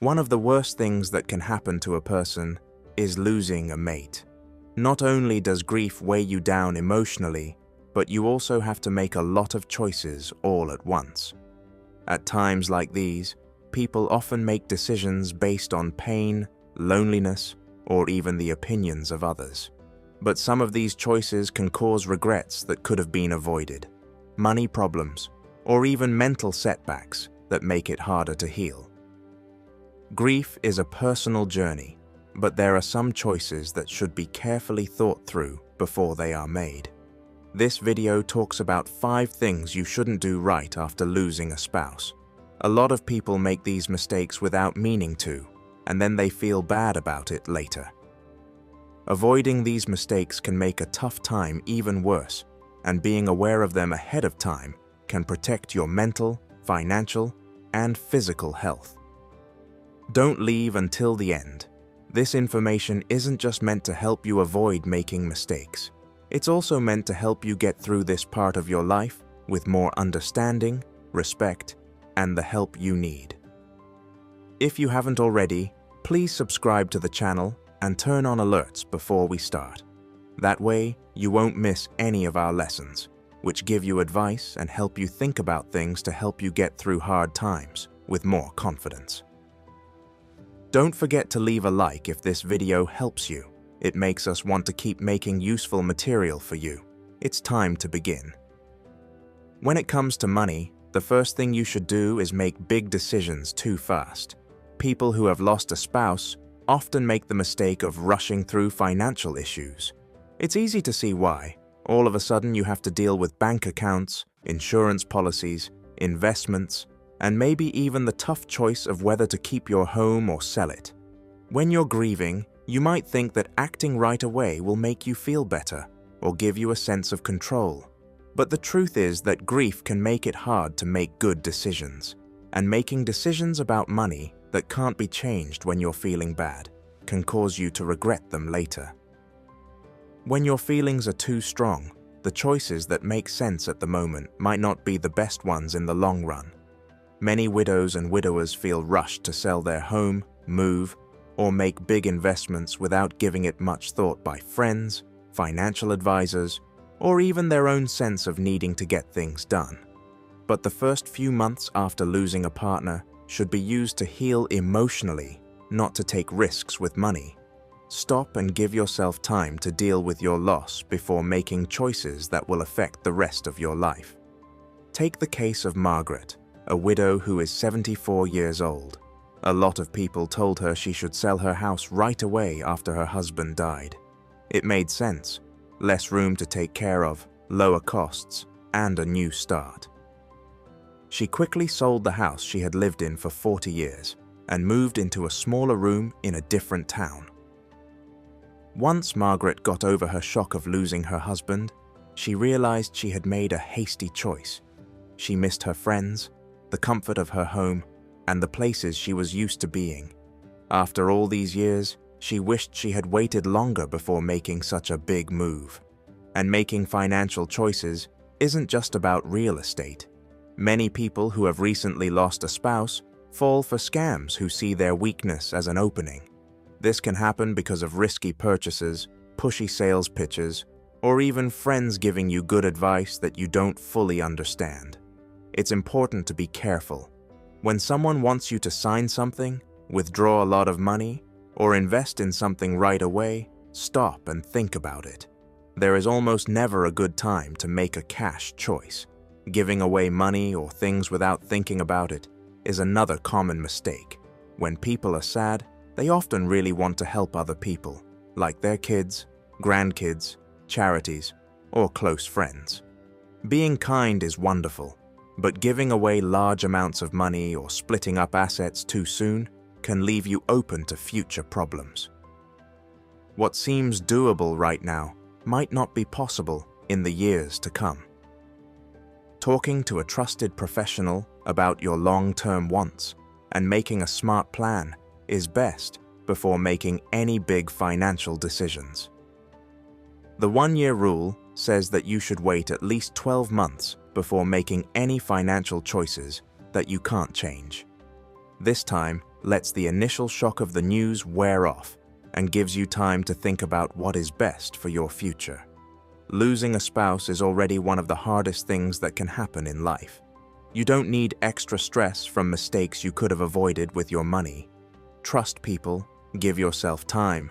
One of the worst things that can happen to a person is losing a mate. Not only does grief weigh you down emotionally, but you also have to make a lot of choices all at once. At times like these, people often make decisions based on pain, loneliness, or even the opinions of others. But some of these choices can cause regrets that could have been avoided, money problems, or even mental setbacks that make it harder to heal. Grief is a personal journey, but there are some choices that should be carefully thought through before they are made. This video talks about 5 things you shouldn't do right after losing a spouse. A lot of people make these mistakes without meaning to, and then they feel bad about it later. Avoiding these mistakes can make a tough time even worse, and being aware of them ahead of time can protect your mental, financial, and physical health. Don't leave until the end. This information isn't just meant to help you avoid making mistakes. It's also meant to help you get through this part of your life with more understanding, respect, and the help you need. If you haven't already, please subscribe to the channel and turn on alerts before we start. That way, you won't miss any of our lessons, which give you advice and help you think about things to help you get through hard times with more confidence. Don't forget to leave a like if this video helps you. It makes us want to keep making useful material for you. It's time to begin. When it comes to money, the first thing you should do is make big decisions too fast. People who have lost a spouse often make the mistake of rushing through financial issues. It's easy to see why. All of a sudden you have to deal with bank accounts, insurance policies, investments, and maybe even the tough choice of whether to keep your home or sell it. When you're grieving, you might think that acting right away will make you feel better or give you a sense of control. But the truth is that grief can make it hard to make good decisions, and making decisions about money that can't be changed when you're feeling bad can cause you to regret them later. When your feelings are too strong, the choices that make sense at the moment might not be the best ones in the long run. Many widows and widowers feel rushed to sell their home, move, or make big investments without giving it much thought by friends, financial advisors, or even their own sense of needing to get things done. But the first few months after losing a partner should be used to heal emotionally, not to take risks with money. Stop and give yourself time to deal with your loss before making choices that will affect the rest of your life. Take the case of Margaret, a widow who is 74 years old. A lot of people told her she should sell her house right away after her husband died. It made sense. Less room to take care of, lower costs, and a new start. She quickly sold the house she had lived in for 40 years and moved into a smaller room in a different town. Once Margaret got over her shock of losing her husband, she realized she had made a hasty choice. She missed her friends, the comfort of her home, and the places she was used to being. After all these years, she wished she had waited longer before making such a big move. And making financial choices isn't just about real estate. Many people who have recently lost a spouse fall for scams who see their weakness as an opening. This can happen because of risky purchases, pushy sales pitches, or even friends giving you good advice that you don't fully understand. It's important to be careful. When someone wants you to sign something, withdraw a lot of money, or invest in something right away, stop and think about it. There is almost never a good time to make a cash choice. Giving away money or things without thinking about it is another common mistake. When people are sad, they often really want to help other people, like their kids, grandkids, charities, or close friends. Being kind is wonderful, but giving away large amounts of money or splitting up assets too soon can leave you open to future problems. What seems doable right now might not be possible in the years to come. Talking to a trusted professional about your long-term wants and making a smart plan is best before making any big financial decisions. The 1-year rule says that you should wait at least 12 months before making any financial choices that you can't change. This time, lets the initial shock of the news wear off and gives you time to think about what is best for your future. Losing a spouse is already one of the hardest things that can happen in life. You don't need extra stress from mistakes you could have avoided with your money. Trust people, give yourself time,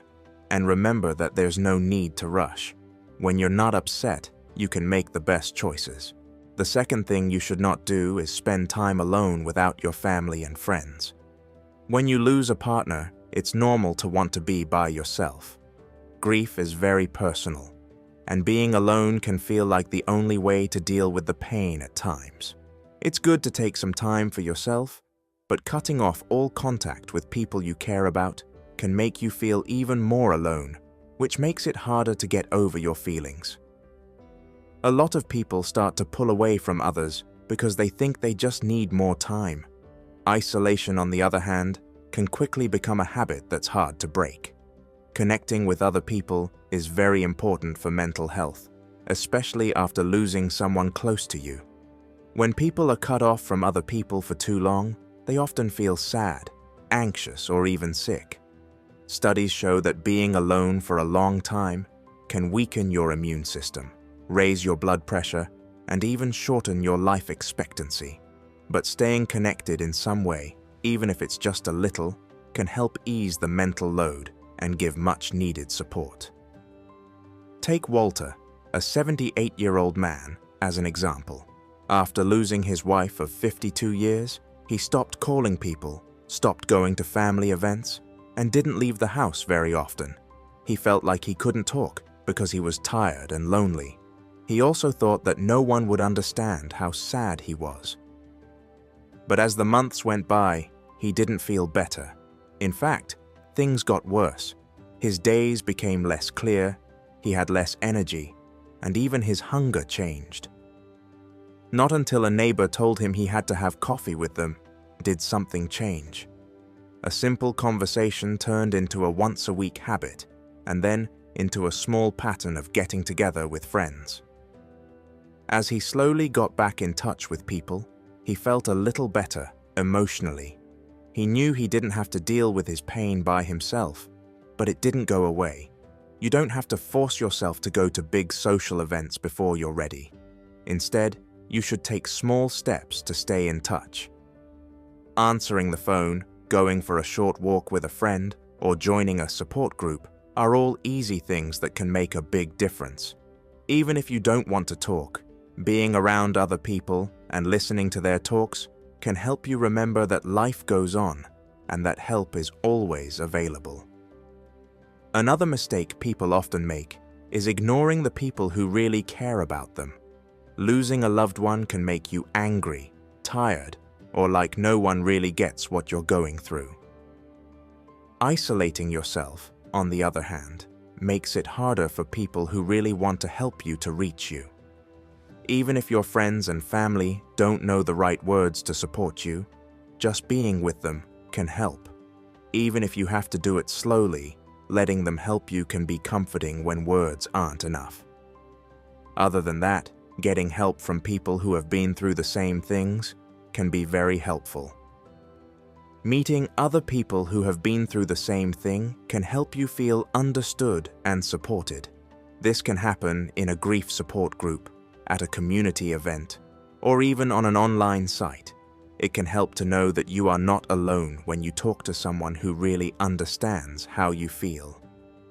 and remember that there's no need to rush. When you're not upset, you can make the best choices. The second thing you should not do is spend time alone without your family and friends. When you lose a partner, it's normal to want to be by yourself. Grief is very personal, and being alone can feel like the only way to deal with the pain at times. It's good to take some time for yourself, but cutting off all contact with people you care about can make you feel even more alone, which makes it harder to get over your feelings. A lot of people start to pull away from others because they think they just need more time. Isolation, on the other hand, can quickly become a habit that's hard to break. Connecting with other people is very important for mental health, especially after losing someone close to you. When people are cut off from other people for too long, they often feel sad, anxious, or even sick. Studies show that being alone for a long time can weaken your immune system, raise your blood pressure, and even shorten your life expectancy. But staying connected in some way, even if it's just a little, can help ease the mental load and give much-needed support. Take Walter, a 78-year-old man, as an example. After losing his wife of 52 years, he stopped calling people, stopped going to family events, and didn't leave the house very often. He felt like he couldn't talk because he was tired and lonely. He also thought that no one would understand how sad he was. But as the months went by, he didn't feel better. In fact, things got worse. His days became less clear, he had less energy, and even his hunger changed. Not until a neighbor told him he had to have coffee with them did something change. A simple conversation turned into a once-a-week habit, and then into a small pattern of getting together with friends. As he slowly got back in touch with people, he felt a little better emotionally. He knew he didn't have to deal with his pain by himself, but it didn't go away. You don't have to force yourself to go to big social events before you're ready. Instead, you should take small steps to stay in touch. Answering the phone, going for a short walk with a friend, or joining a support group are all easy things that can make a big difference. Even if you don't want to talk, being around other people and listening to their talks can help you remember that life goes on and that help is always available. Another mistake people often make is ignoring the people who really care about them. Losing a loved one can make you angry, tired, or like no one really gets what you're going through. Isolating yourself, on the other hand, makes it harder for people who really want to help you to reach you. Even if your friends and family don't know the right words to support you, just being with them can help. Even if you have to do it slowly, letting them help you can be comforting when words aren't enough. Other than that, getting help from people who have been through the same things can be very helpful. Meeting other people who have been through the same thing can help you feel understood and supported. This can happen in a grief support group, at a community event, or even on an online site. It can help to know that you are not alone when you talk to someone who really understands how you feel.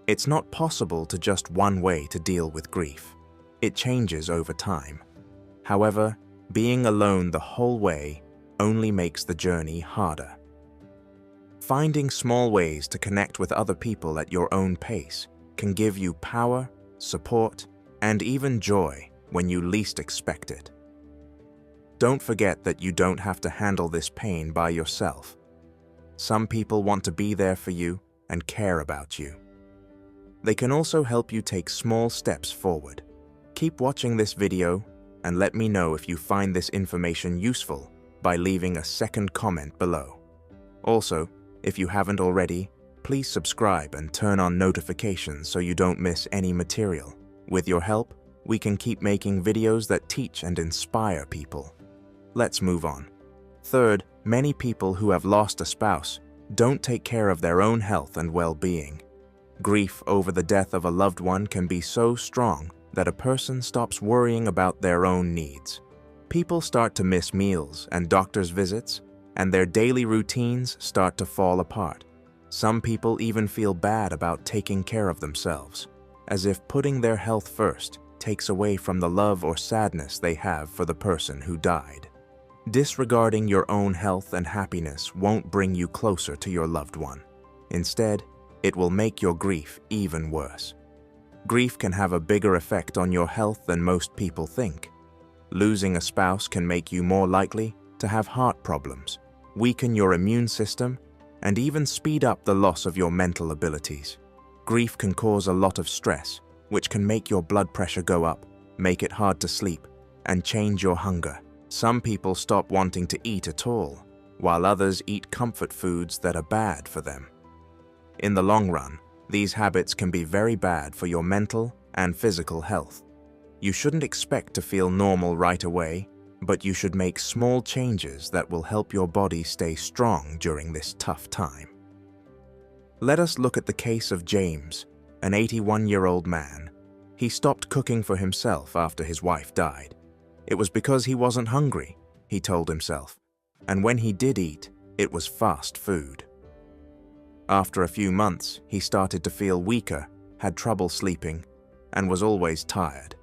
It's not possible to just one way to deal with grief. It changes over time. However, being alone the whole way only makes the journey harder. Finding small ways to connect with other people at your own pace can give you power, support, and even joy when you least expect it. Don't forget that you don't have to handle this pain by yourself. Some people want to be there for you and care about you. They can also help you take small steps forward. Keep watching this video and let me know if you find this information useful by leaving a second comment below. Also, if you haven't already, please subscribe and turn on notifications so you don't miss any material. With your help, we can keep making videos that teach and inspire people. Let's move on. Third, many people who have lost a spouse don't take care of their own health and well-being. Grief over the death of a loved one can be so strong that a person stops worrying about their own needs. People start to miss meals and doctor's visits, and their daily routines start to fall apart. Some people even feel bad about taking care of themselves, as if putting their health first takes away from the love or sadness they have for the person who died. Disregarding your own health and happiness won't bring you closer to your loved one. Instead, it will make your grief even worse. Grief can have a bigger effect on your health than most people think. Losing a spouse can make you more likely to have heart problems, weaken your immune system, and even speed up the loss of your mental abilities. Grief can cause a lot of stress, which can make your blood pressure go up, make it hard to sleep, and change your hunger. Some people stop wanting to eat at all, while others eat comfort foods that are bad for them. In the long run, these habits can be very bad for your mental and physical health. You shouldn't expect to feel normal right away, but you should make small changes that will help your body stay strong during this tough time. Let us look at the case of James, an 81-year-old man. He stopped cooking for himself after his wife died. It was because he wasn't hungry, he told himself, and when he did eat, it was fast food. After a few months, he started to feel weaker, had trouble sleeping, and was always tired.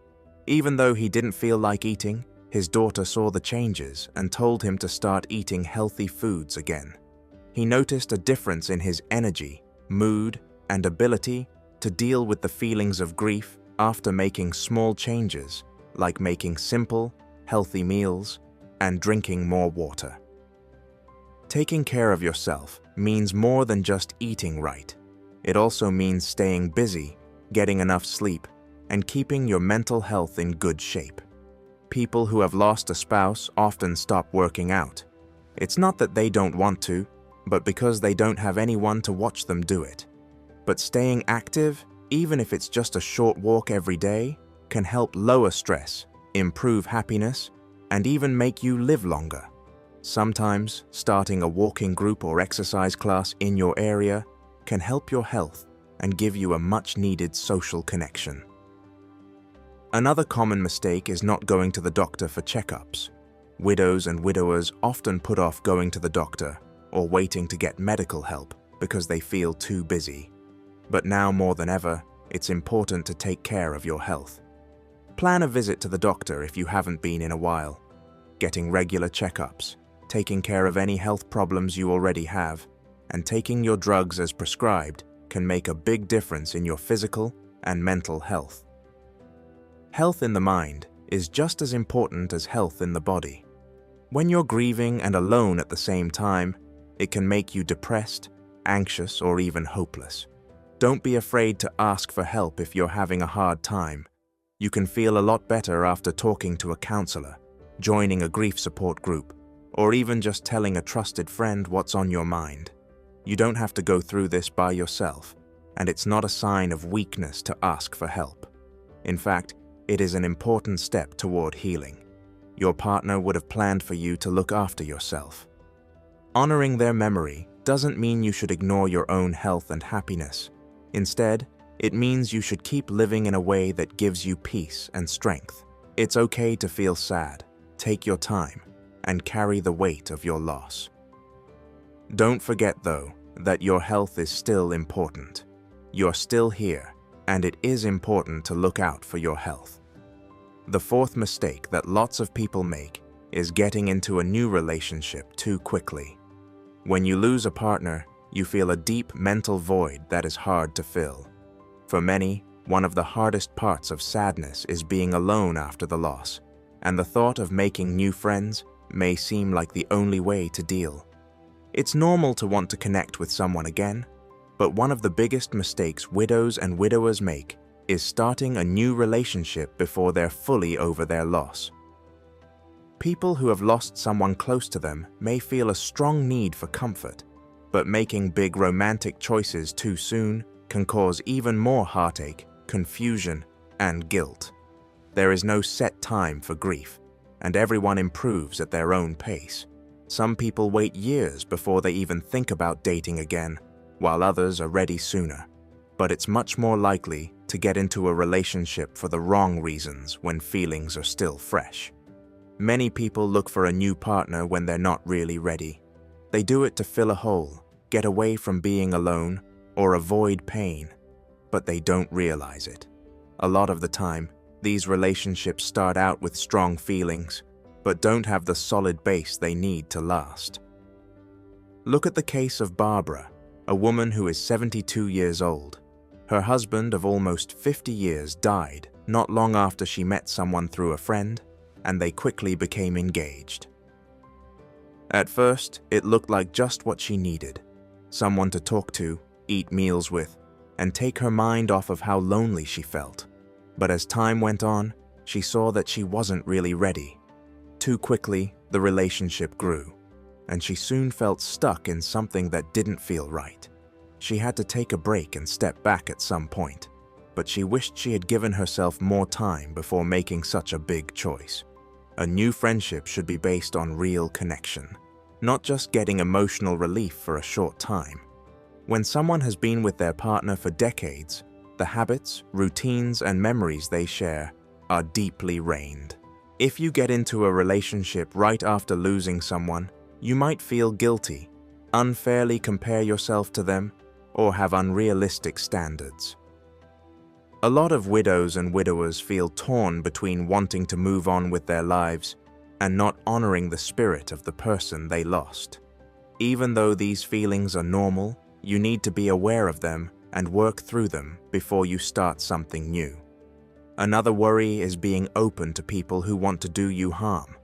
Even though he didn't feel like eating, his daughter saw the changes and told him to start eating healthy foods again. He noticed a difference in his energy, mood, and ability to deal with the feelings of grief after making small changes, like making simple, healthy meals and drinking more water. Taking care of yourself means more than just eating right. It also means staying busy, getting enough sleep, and keeping your mental health in good shape. People who have lost a spouse often stop working out. It's not that they don't want to, but because they don't have anyone to watch them do it. But staying active, even if it's just a short walk every day, can help lower stress, improve happiness, and even make you live longer. Sometimes, starting a walking group or exercise class in your area can help your health and give you a much-needed social connection. Another common mistake is not going to the doctor for checkups. Widows and widowers often put off going to the doctor or waiting to get medical help because they feel too busy. But now more than ever, it's important to take care of your health. Plan a visit to the doctor if you haven't been in a while. Getting regular checkups, taking care of any health problems you already have, and taking your drugs as prescribed can make a big difference in your physical and mental health. Health in the mind is just as important as health in the body. When you're grieving and alone at the same time, it can make you depressed, anxious, or even hopeless. Don't be afraid to ask for help if you're having a hard time. You can feel a lot better after talking to a counselor, joining a grief support group, or even just telling a trusted friend what's on your mind. You don't have to go through this by yourself, and it's not a sign of weakness to ask for help. In fact, it is an important step toward healing. Your partner would have planned for you to look after yourself. Honoring their memory doesn't mean you should ignore your own health and happiness. Instead, it means you should keep living in a way that gives you peace and strength. It's okay to feel sad, take your time, and carry the weight of your loss. Don't forget, though, that your health is still important. You're still here, and it is important to look out for your health. The fourth mistake that lots of people make is getting into a new relationship too quickly. When you lose a partner, you feel a deep mental void that is hard to fill. For many, one of the hardest parts of sadness is being alone after the loss, and the thought of making new friends may seem like the only way to deal. It's normal to want to connect with someone again, but one of the biggest mistakes widows and widowers make is starting a new relationship before they're fully over their loss. People who have lost someone close to them may feel a strong need for comfort, but making big romantic choices too soon can cause even more heartache, confusion, and guilt. There is no set time for grief, and everyone improves at their own pace. Some people wait years before they even think about dating again, while others are ready sooner. But it's much more likely to get into a relationship for the wrong reasons when feelings are still fresh. Many people look for a new partner when they're not really ready. They do it to fill a hole, get away from being alone, or avoid pain, but they don't realize it. A lot of the time, these relationships start out with strong feelings, but don't have the solid base they need to last. Look at the case of Barbara, a woman who is 72 years old. Her husband of almost 50 years died not long after she met someone through a friend, and they quickly became engaged. At first, it looked like just what she needed: someone to talk to, eat meals with, and take her mind off of how lonely she felt. But as time went on, she saw that she wasn't really ready. Too quickly, the relationship grew, and she soon felt stuck in something that didn't feel right. She had to take a break and step back at some point, but she wished she had given herself more time before making such a big choice. A new friendship should be based on real connection, not just getting emotional relief for a short time. When someone has been with their partner for decades, the habits, routines, and memories they share are deeply reined. If you get into a relationship right after losing someone, you might feel guilty, unfairly compare yourself to them, or have unrealistic standards. A lot of widows and widowers feel torn between wanting to move on with their lives and not honoring the spirit of the person they lost. Even though these feelings are normal, you need to be aware of them and work through them before you start something new. Another worry is being open to people who want to do you harm.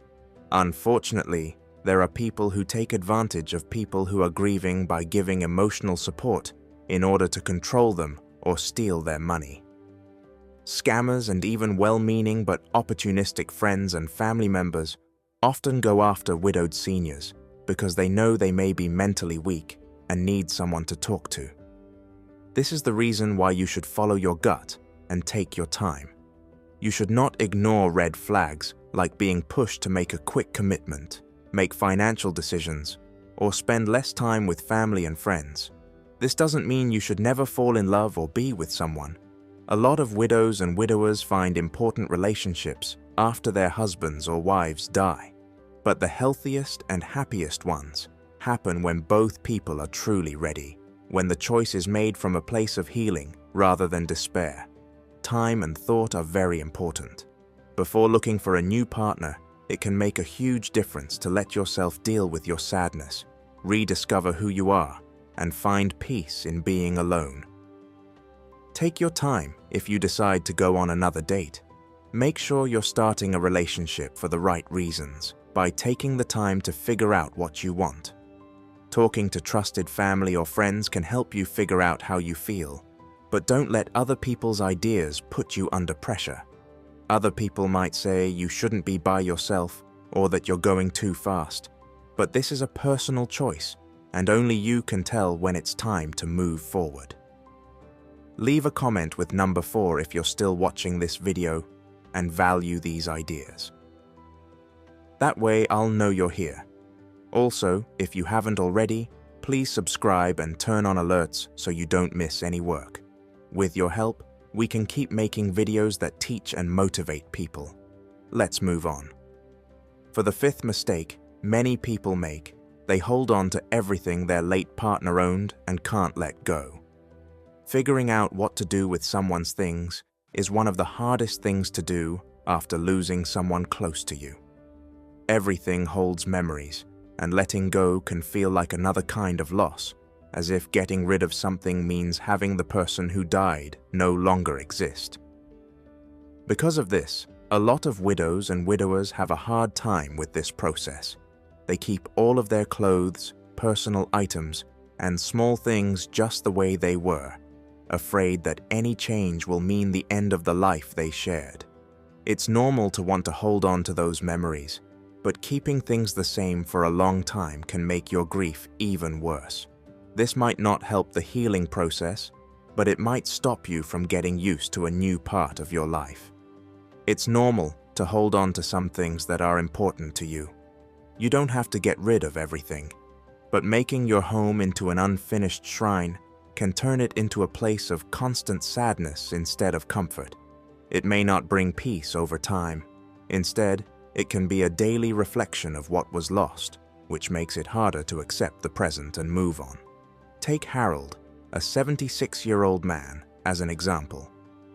Unfortunately, there are people who take advantage of people who are grieving by giving emotional support in order to control them or steal their money. Scammers and even well-meaning but opportunistic friends and family members often go after widowed seniors because they know they may be mentally weak and need someone to talk to. This is the reason why you should follow your gut and take your time. You should not ignore red flags like being pushed to make a quick commitment, make financial decisions, or spend less time with family and friends. This doesn't mean you should never fall in love or be with someone. A lot of widows and widowers find important relationships after their husbands or wives die. But the healthiest and happiest ones happen when both people are truly ready, when the choice is made from a place of healing rather than despair. Time and thought are very important. Before looking for a new partner, it can make a huge difference to let yourself deal with your sadness, rediscover who you are, and find peace in being alone. Take your time if you decide to go on another date. Make sure you're starting a relationship for the right reasons by taking the time to figure out what you want. Talking to trusted family or friends can help you figure out how you feel, but don't let other people's ideas put you under pressure. Other people might say you shouldn't be by yourself or that you're going too fast, but this is a personal choice, and only you can tell when it's time to move forward. Leave a comment with number 4 if you're still watching this video and value these ideas. That way I'll know you're here. Also, if you haven't already, please subscribe and turn on alerts so you don't miss any work. With your help, we can keep making videos that teach and motivate people. Let's move on. For the 5th mistake many people make, they hold on to everything their late partner owned and can't let go. Figuring out what to do with someone's things is one of the hardest things to do after losing someone close to you. Everything holds memories, and letting go can feel like another kind of loss, as if getting rid of something means having the person who died no longer exist. Because of this, a lot of widows and widowers have a hard time with this process. They keep all of their clothes, personal items, and small things just the way they were, afraid that any change will mean the end of the life they shared. It's normal to want to hold on to those memories, but keeping things the same for a long time can make your grief even worse. This might not help the healing process, but it might stop you from getting used to a new part of your life. It's normal to hold on to some things that are important to you. You don't have to get rid of everything, but making your home into an unfinished shrine can turn it into a place of constant sadness instead of comfort. It may not bring peace over time. Instead, it can be a daily reflection of what was lost, which makes it harder to accept the present and move on. Take Harold, a 76-year-old man, as an example.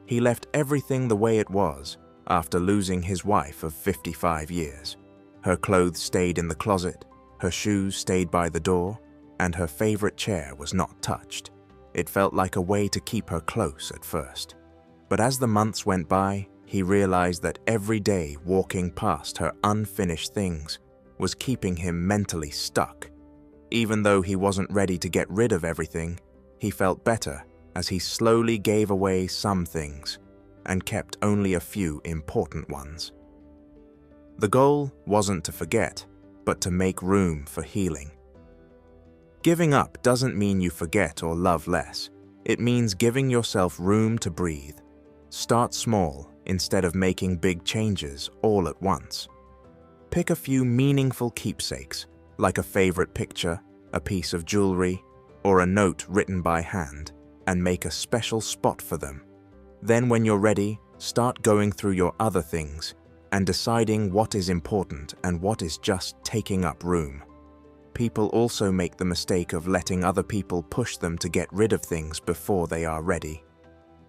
He left everything the way it was after losing his wife of 55 years. Her clothes stayed in the closet, her shoes stayed by the door, and her favorite chair was not touched. It felt like a way to keep her close at first. But as the months went by, he realized that every day walking past her unfinished things was keeping him mentally stuck. Even though he wasn't ready to get rid of everything, he felt better as he slowly gave away some things and kept only a few important ones. The goal wasn't to forget, but to make room for healing. Giving up doesn't mean you forget or love less. It means giving yourself room to breathe. Start small instead of making big changes all at once. Pick a few meaningful keepsakes, like a favorite picture, a piece of jewelry, or a note written by hand, and make a special spot for them. Then when you're ready, start going through your other things and deciding what is important and what is just taking up room. People also make the mistake of letting other people push them to get rid of things before they are ready.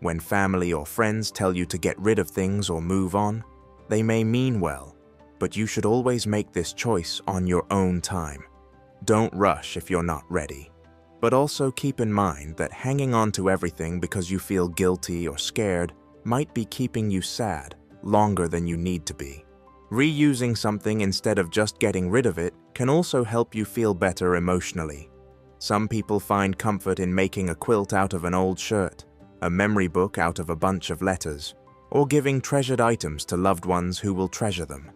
When family or friends tell you to get rid of things or move on, they may mean well, but you should always make this choice on your own time. Don't rush if you're not ready. But also keep in mind that hanging on to everything because you feel guilty or scared might be keeping you sad longer than you need to be. Reusing something instead of just getting rid of it can also help you feel better emotionally. Some people find comfort in making a quilt out of an old shirt, a memory book out of a bunch of letters, or giving treasured items to loved ones who will treasure them.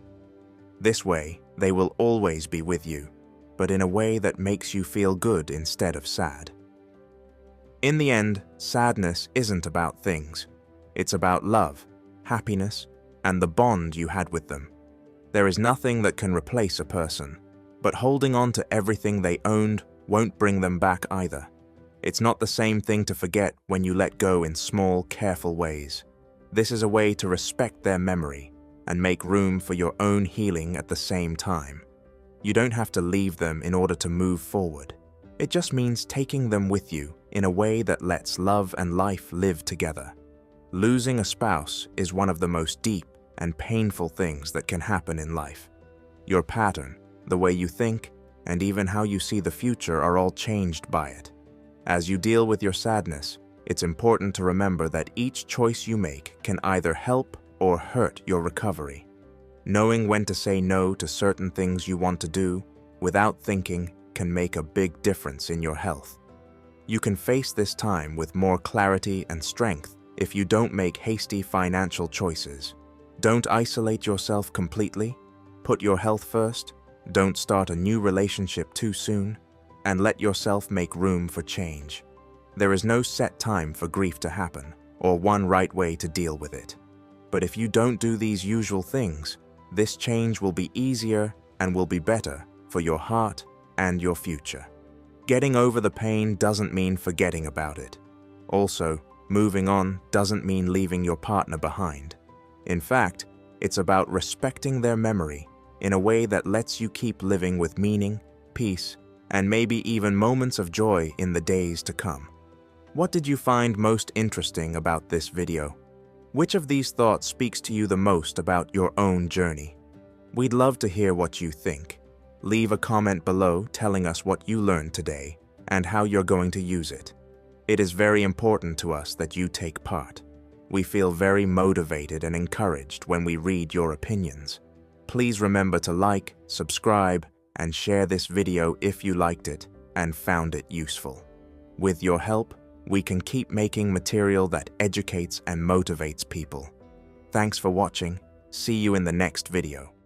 This way, they will always be with you, but in a way that makes you feel good instead of sad. In the end, sadness isn't about things. It's about love, happiness, and the bond you had with them. There is nothing that can replace a person, but holding on to everything they owned won't bring them back either. It's not the same thing to forget when you let go in small, careful ways. This is a way to respect their memory and make room for your own healing at the same time. You don't have to leave them in order to move forward. It just means taking them with you in a way that lets love and life live together. Losing a spouse is one of the most deep and painful things that can happen in life. Your pattern, the way you think, and even how you see the future are all changed by it. As you deal with your sadness, it's important to remember that each choice you make can either help or hurt your recovery. Knowing when to say no to certain things you want to do without thinking can make a big difference in your health. You can face this time with more clarity and strength if you don't make hasty financial choices. Don't isolate yourself completely. Put your health first. Don't start a new relationship too soon. And let yourself make room for change. There is no set time for grief to happen, or one right way to deal with it. But if you don't do these usual things, this change will be easier and will be better for your heart and your future. Getting over the pain doesn't mean forgetting about it. Also, moving on doesn't mean leaving your partner behind. In fact, it's about respecting their memory in a way that lets you keep living with meaning, peace, and maybe even moments of joy in the days to come. What did you find most interesting about this video? Which of these thoughts speaks to you the most about your own journey? We'd love to hear what you think. Leave a comment below telling us what you learned today and how you're going to use it. It is very important to us that you take part. We feel very motivated and encouraged when we read your opinions. Please remember to like, subscribe, and share this video if you liked it and found it useful. With your help, we can keep making material that educates and motivates people. Thanks for watching. See you in the next video.